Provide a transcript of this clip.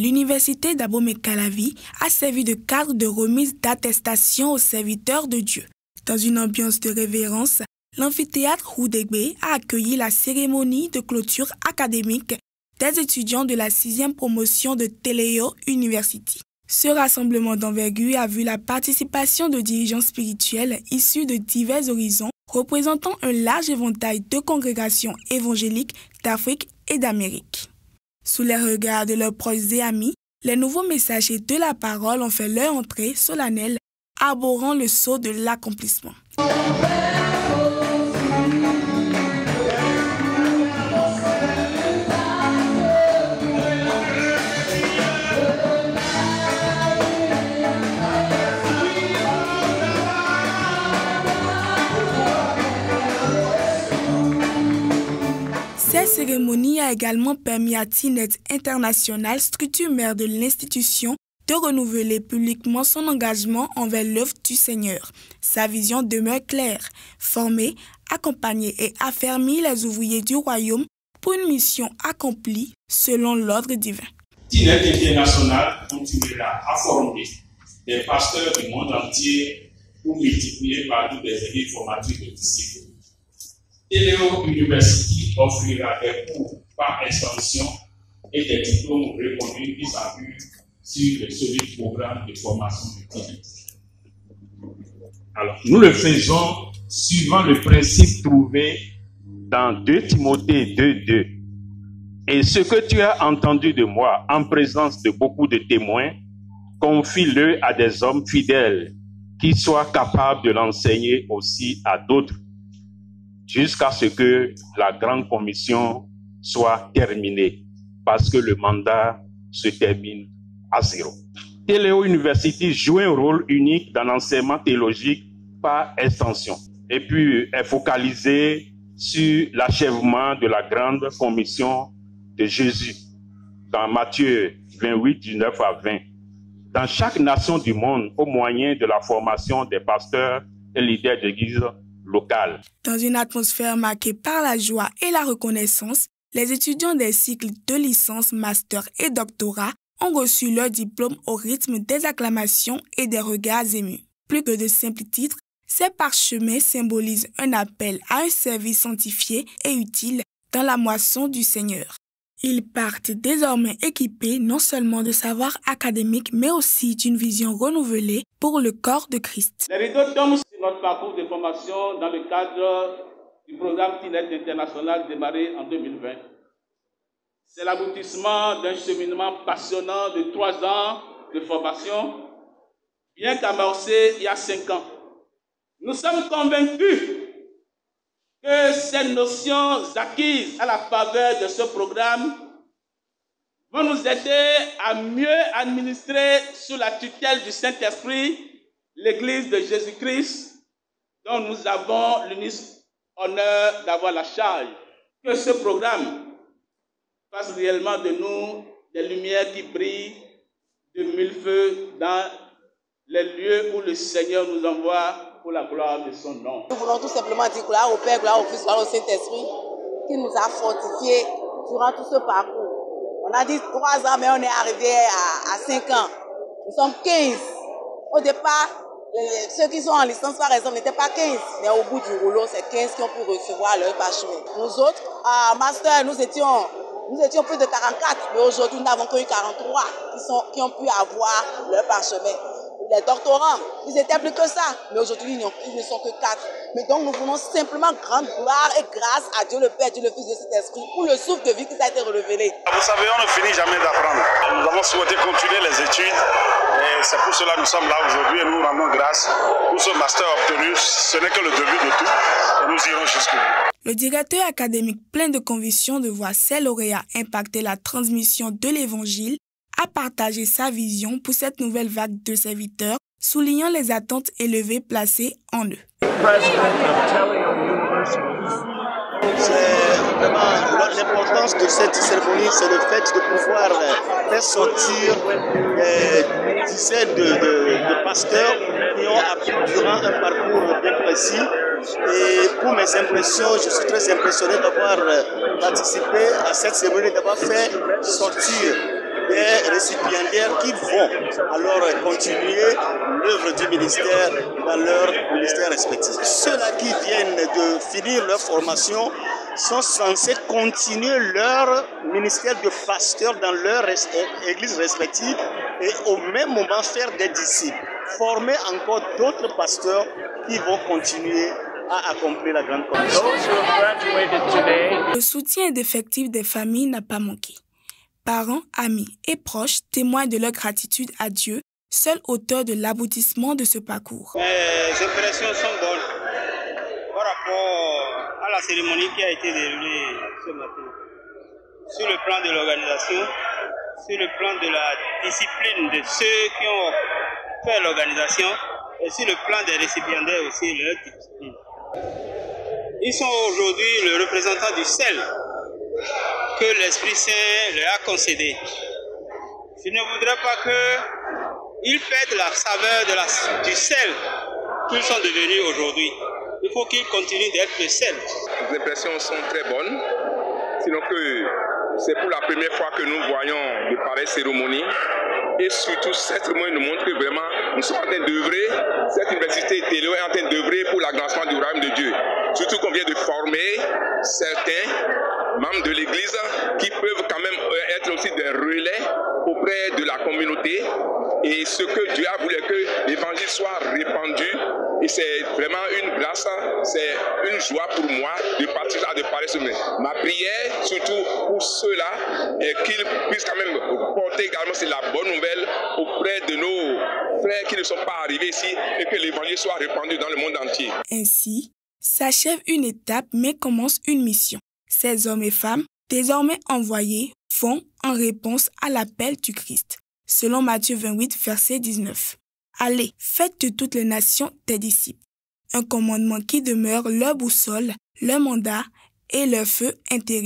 L'université d'Abomey-Calavi a servi de cadre de remise d'attestation aux serviteurs de Dieu. Dans une ambiance de révérence, l'amphithéâtre Houdegbe a accueilli la cérémonie de clôture académique des étudiants de la 6e promotion de Teleo University. Ce rassemblement d'envergure a vu la participation de dirigeants spirituels issus de divers horizons, représentant un large éventail de congrégations évangéliques d'Afrique et d'Amérique. Sous les regards de leurs proches et amis, les nouveaux messagers de la parole ont fait leur entrée solennelle, arborant le sceau de l'accomplissement. Cette cérémonie a également permis à Tinet International, structure mère de l'institution, de renouveler publiquement son engagement envers l'œuvre du Seigneur. Sa vision demeure claire, former, accompagner et affermir les ouvriers du royaume pour une mission accomplie selon l'ordre divin. Tinet International continuera à former des pasteurs du monde entier pour multiplier partout des équipes formatrices de disciples. Teleo University offrira des cours par extension et des diplômes reconnus qui s'appuient sur le solide programme de formation du Tinet. Alors, nous le faisons suivant le principe trouvé dans 2 Timothée 2:2. Et ce que tu as entendu de moi en présence de beaucoup de témoins, confie-le à des hommes fidèles qui soient capables de l'enseigner aussi à d'autres, jusqu'à ce que la grande commission soit terminée, parce que le mandat se termine à 0. Teleo University joue un rôle unique dans l'enseignement théologique par extension, et puis est focalisé sur l'achèvement de la grande commission de Jésus, dans Matthieu 28, 19 à 20, dans chaque nation du monde, au moyen de la formation des pasteurs et leaders d'église locale. Dans une atmosphère marquée par la joie et la reconnaissance, les étudiants des cycles de licence, master et doctorat ont reçu leur diplôme au rythme des acclamations et des regards émus. Plus que de simples titres, ces parchemins symbolisent un appel à un service sanctifié et utile dans la moisson du Seigneur. Ils partent désormais équipés non seulement de savoirs académiques, mais aussi d'une vision renouvelée pour le corps de Christ. Les rideaux tombent sur notre parcours de formation dans le cadre du programme Tinet International démarré en 2020. C'est l'aboutissement d'un cheminement passionnant de 3 ans de formation, bien qu'amorcé il y a 5 ans. Nous sommes convaincus que ces notions acquises à la faveur de ce programme vont nous aider à mieux administrer sous la tutelle du Saint-Esprit l'Église de Jésus-Christ dont nous avons l'unique honneur d'avoir la charge. Que ce programme fasse réellement de nous des lumières qui brillent de mille feux dans les lieux où le Seigneur nous envoie pour la gloire de son nom. Nous voulons tout simplement dire gloire au Père, gloire au Fils, gloire au Saint-Esprit qui nous a fortifiés durant tout ce parcours. On a dit 3 ans, mais on est arrivé à 5 ans. Nous sommes 15. Au départ, ceux qui sont en licence par exemple n'étaient pas 15, mais au bout du rouleau, c'est 15 qui ont pu recevoir leur parchemin. Nous autres, à master, nous étions plus de 44, mais aujourd'hui nous n'avons que 43 qui ont pu avoir leur parchemin. Les doctorants, ils étaient plus que ça, mais aujourd'hui ils ne sont que 4. Mais donc nous voulons simplement grande gloire et grâce à Dieu le Père, Dieu le Fils, Dieu cet esprit, pour le souffle de vie qui a été révélé. Vous savez, on ne finit jamais d'apprendre. Nous avons souhaité continuer les études et c'est pour cela que nous sommes là aujourd'hui et nous rendons grâce pour ce master obtenu. Ce n'est que le début de tout et nous irons jusqu'au bout. Le directeur académique plein de conviction de voir ses lauréats impacter la transmission de l'Évangile a partagé sa vision pour cette nouvelle vague de serviteurs, soulignant les attentes élevées placées en eux. L'importance de cette cérémonie, c'est le fait de pouvoir faire sortir des dizaines de pasteurs qui ont appris durant un parcours bien précis. Et pour mes impressions, je suis très impressionné d'avoir participé à cette cérémonie, d'avoir fait sortir des récipiendaires qui vont alors continuer l'œuvre du ministère dans leur ministère respectif. Ceux-là qui viennent de finir leur formation sont censés continuer leur ministère de pasteur dans leur église respective et au même moment faire des disciples, former encore d'autres pasteurs qui vont continuer à accomplir la grande commission. Le soutien indéfectible des familles n'a pas manqué. Parents, amis et proches témoignent de leur gratitude à Dieu, seul auteur de l'aboutissement de ce parcours. Les impressions sont bonnes par rapport à la cérémonie qui a été déroulée ce matin. Sur le plan de l'organisation, sur le plan de la discipline de ceux qui ont fait l'organisation et sur le plan des récipiendaires aussi, leur discipline. Ils sont aujourd'hui le représentant du sel que l'Esprit Saint leur a concédé. Je ne voudrais pas qu'ils perdent la saveur du sel qu'ils sont devenus aujourd'hui. Il faut qu'ils continuent d'être le sel. Les impressions sont très bonnes, sinon que c'est pour la première fois que nous voyons de pareilles cérémonies. Et surtout, cette cérémonie nous montre que vraiment, nous sommes en train d'œuvrer, cette université est en train d'œuvrer pour l'agrandissement du royaume de Dieu. Surtout qu'on vient de former certains membres de l'Église qui peuvent quand même être aussi des relais auprès de la communauté. Et ce que Dieu a voulu, que l'évangile soit répandu. Et c'est vraiment une grâce, c'est une joie pour moi de participer à de pareilles semaines. Ma prière, surtout pour ceux-là, est qu'ils puissent quand même porter également la bonne nouvelle auprès de nos frères qui ne sont pas arrivés ici et que l'évangile soit répandu dans le monde entier. Ainsi, s'achève une étape mais commence une mission. Ces hommes et femmes, désormais envoyés, font en réponse à l'appel du Christ, selon Matthieu 28, verset 19. Allez, faites de toutes les nations des disciples. Un commandement qui demeure leur boussole, leur mandat et leur feu intérieur.